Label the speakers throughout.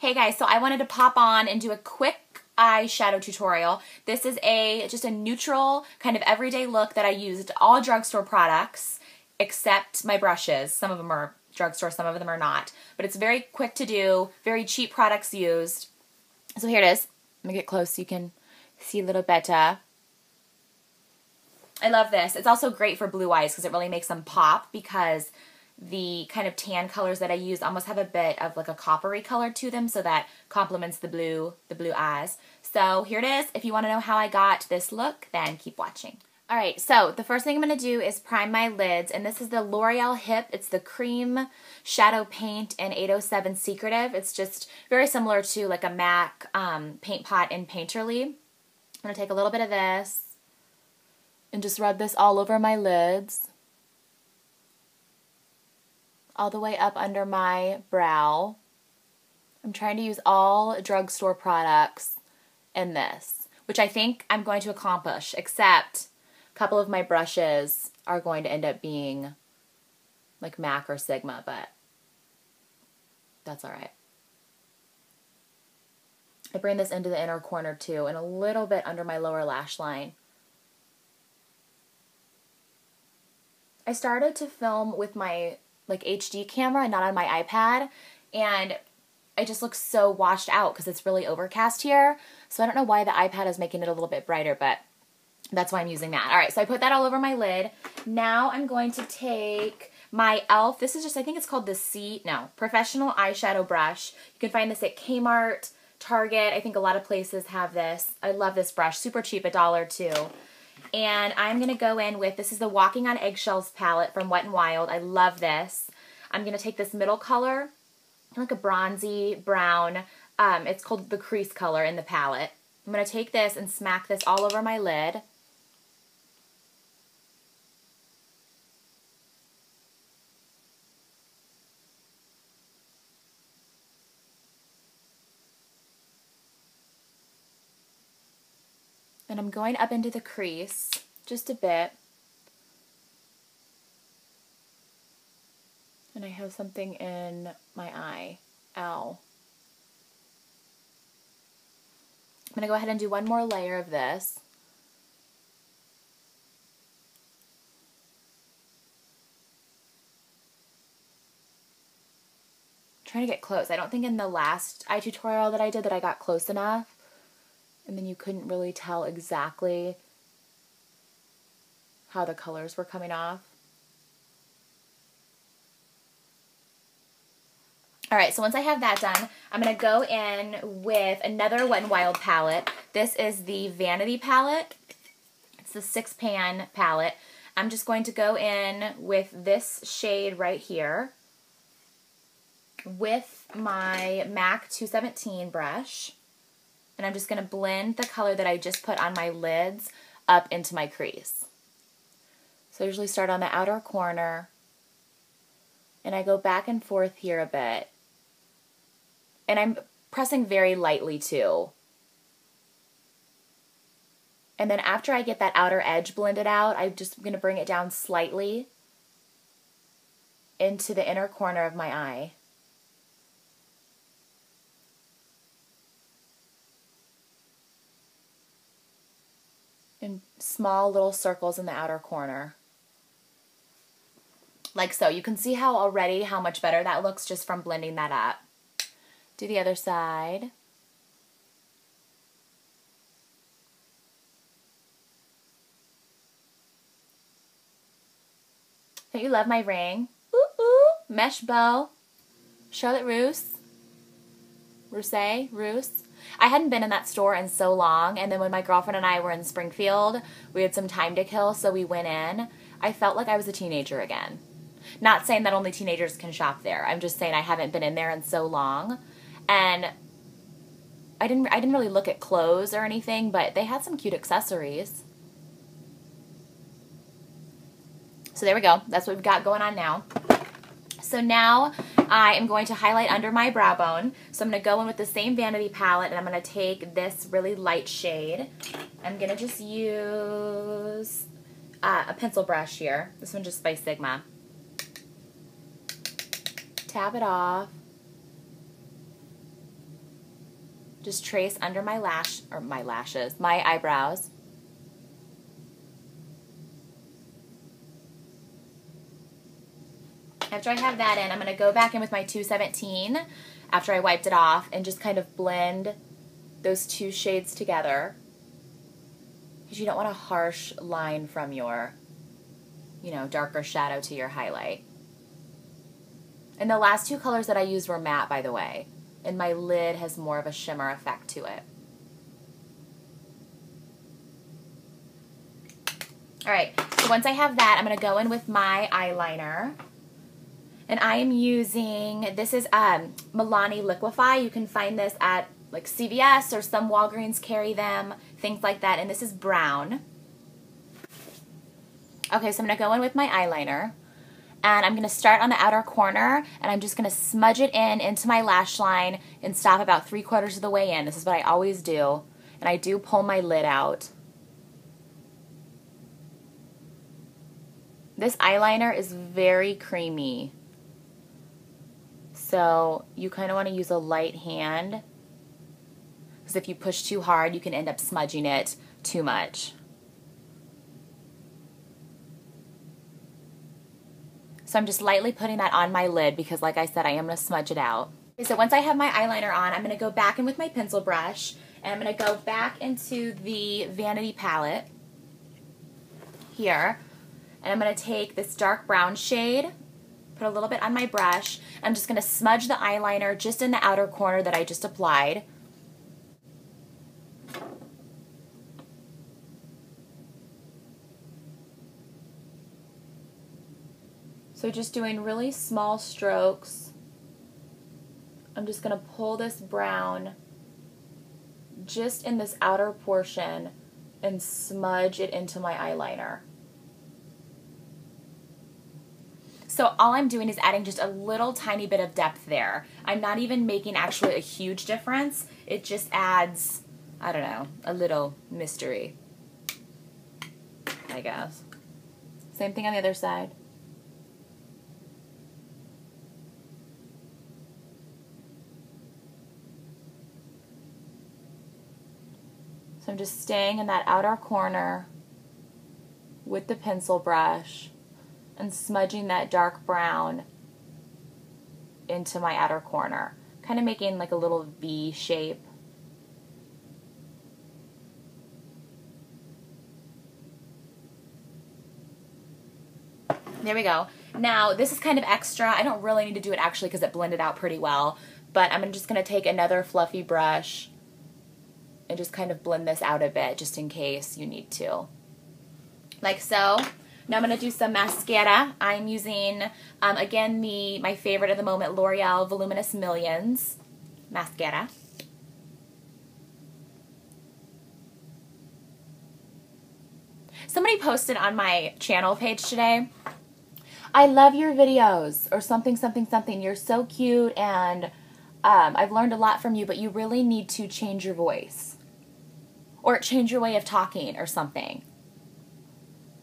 Speaker 1: Hey guys, so I wanted to pop on and do a quick eyeshadow tutorial. This is just a neutral kind of everyday look that I used all drugstore products except my brushes. Some of them are drugstore, some of them are not. But it's very quick to do, very cheap products used. So here it is. Let me get close so you can see a little better. I love this. It's also great for blue eyes because it really makes them pop because the kind of tan colors that I use almost have a bit of like a coppery color to them, so that complements the blue eyes. So here it is. If you want to know how I got this look, then keep watching. Alright, so the first thing I'm going to do is prime my lids, and this is the L'Oreal Hip. It's the Cream Shadow Paint in 807 Secretive. It's just very similar to like a MAC paint pot in Painterly. I'm going to take a little bit of this and just rub this all over my lids, all the way up under my brow. I'm trying to use all drugstore products in this, which I think I'm going to accomplish, except a couple of my brushes are going to end up being like MAC or Sigma, but that's alright. I bring this into the inner corner too, and a little bit under my lower lash line. I started to film with my HD camera and not on my iPad, and it just looks so washed out because it's really overcast here. So I don't know why the iPad is making it a little bit brighter, but that's why I'm using that. Alright, so I put that all over my lid. Now I'm going to take my e.l.f. This is just, I think it's called the Professional Eyeshadow Brush. You can find this at Kmart, Target. I think a lot of places have this. I love this brush. Super cheap, $1 too. And I'm going to go in with, this is the Walking on Eggshells palette from Wet n Wild. I love this. I'm going to take this middle color, like a bronzy brown. It's called the Crease color in the palette. I'm going to take this and smack this all over my lid. And I'm going up into the crease just a bit. And I have something in my eye. Ow. I'm going to go ahead and do one more layer of this. I'm trying to get close. I don't think in the last eye tutorial that I did that I got close enough. And then you couldn't really tell exactly how the colors were coming off. Alright, so once I have that done, I'm going to go in with another Wet n Wild palette. This is the Vanity palette. It's the 6-pan palette. I'm just going to go in with this shade right here with my MAC 217 brush. And I'm just going to blend the color that I just put on my lids up into my crease. So I usually start on the outer corner, and I go back and forth here a bit. And I'm pressing very lightly too. And then after I get that outer edge blended out, I'm just going to bring it down slightly into the inner corner of my eye. In small little circles in the outer corner. Like so. You can see how much better that looks just from blending that up. Do the other side. Don't you love my ring? Ooh, ooh. Mesh bow. Charlotte Russe. Russe. I hadn't been in that store in so long, and then when my girlfriend and I were in Springfield, we had some time to kill, so we went in. I felt like I was a teenager again. Not saying that only teenagers can shop there. I'm just saying I haven't been in there in so long. And I didn't really look at clothes or anything, but they had some cute accessories. So there we go. That's what we've got going on now. So now I am going to highlight under my brow bone. So I'm going to go in with the same Vanity palette, and I'm going to take this really light shade. I'm going to just use a pencil brush here. This one just by Sigma. Tap it off. just trace under my my eyebrows. After I have that in, I'm going to go back in with my 217 after I wiped it off and just kind of blend those two shades together, because you don't want a harsh line from your, you know, darker shadow to your highlight. And the last two colors that I used were matte, by the way, and my lid has more of a shimmer effect to it. Alright, so once I have that, I'm going to go in with my eyeliner. And I am using, this is Milani Liquif. You can find this at like CVS or some Walgreens carry them, things like that. And this is brown. Okay, so I'm going to go in with my eyeliner. And I'm going to start on the outer corner, and I'm just going to smudge it in into my lash line and stop about 3/4 of the way in. This is what I always do. And I do pull my lid out. This eyeliner is very creamy. So you kind of want to use a light hand, because if you push too hard, you can end up smudging it too much. So I'm just lightly putting that on my lid because, like I said, I am going to smudge it out. Okay, so once I have my eyeliner on, I'm going to go back in with my pencil brush, and I'm going to go back into the Vanity palette here, and I'm going to take this dark brown shade, put a little bit on my brush. I'm just going to smudge the eyeliner just in the outer corner that I just applied. So just doing really small strokes. I'm just going to pull this brown just in this outer portion and smudge it into my eyeliner. So all I'm doing is adding just a little tiny bit of depth there. I'm not even making actually a huge difference. It just adds, I don't know, a little mystery, I guess. Same thing on the other side. So I'm just staying in that outer corner with the pencil brush and smudging that dark brown into my outer corner, kind of making like a little V shape. There we go. Now this is kind of extra. I don't really need to do it actually because it blended out pretty well, but I'm just going to take another fluffy brush and just kind of blend this out a bit just in case you need to. Like so. Now I'm going to do some mascara. I'm using, again, my favorite at the moment, L'Oreal Voluminous Millions mascara. Somebody posted on my channel page today, I love your videos, or something, something, something. You're so cute, and I've learned a lot from you, but you really need to change your voice. Or change your way of talking, or something.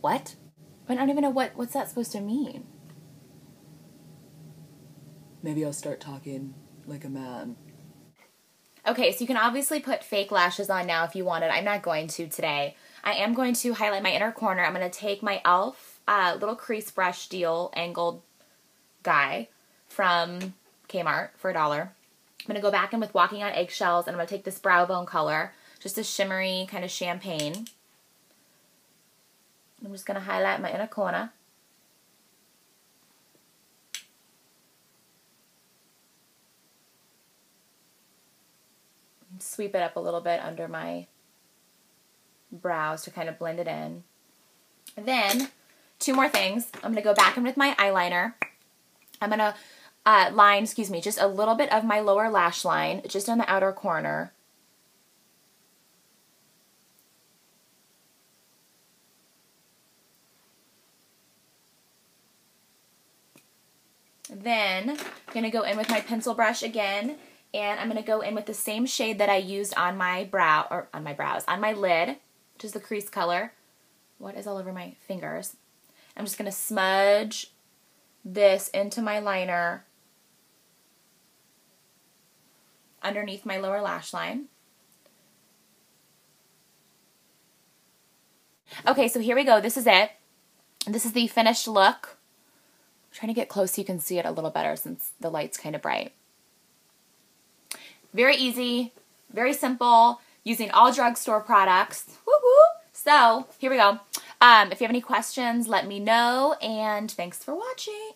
Speaker 1: What? I don't even know what's that supposed to mean.
Speaker 2: Maybe I'll start talking like a man.
Speaker 1: Okay, so you can obviously put fake lashes on now if you wanted. I'm not going to today. I am going to highlight my inner corner. I'm going to take my e.l.f. Little crease brush deal angled guy from Kmart for $1. I'm going to go back in with Walking on Eggshells, and I'm going to take this brow bone color, just a shimmery kind of champagne. I'm just going to highlight my inner corner. And sweep it up a little bit under my brows to kind of blend it in. Then, two more things. I'm going to go back in with my eyeliner. I'm going to line, just a little bit of my lower lash line, just on the outer corner. Then I'm going to go in with my pencil brush again, and I'm going to go in with the same shade that I used on my on my lid, which is the crease color. What is all over my fingers? I'm just going to smudge this into my liner underneath my lower lash line. Okay, so here we go. This is it. This is the finished look. I'm trying to get close so you can see it a little better since the light's kind of bright. Very easy, very simple, using all drugstore products. Woo-hoo! So, here we go. If you have any questions, let me know, and thanks for watching.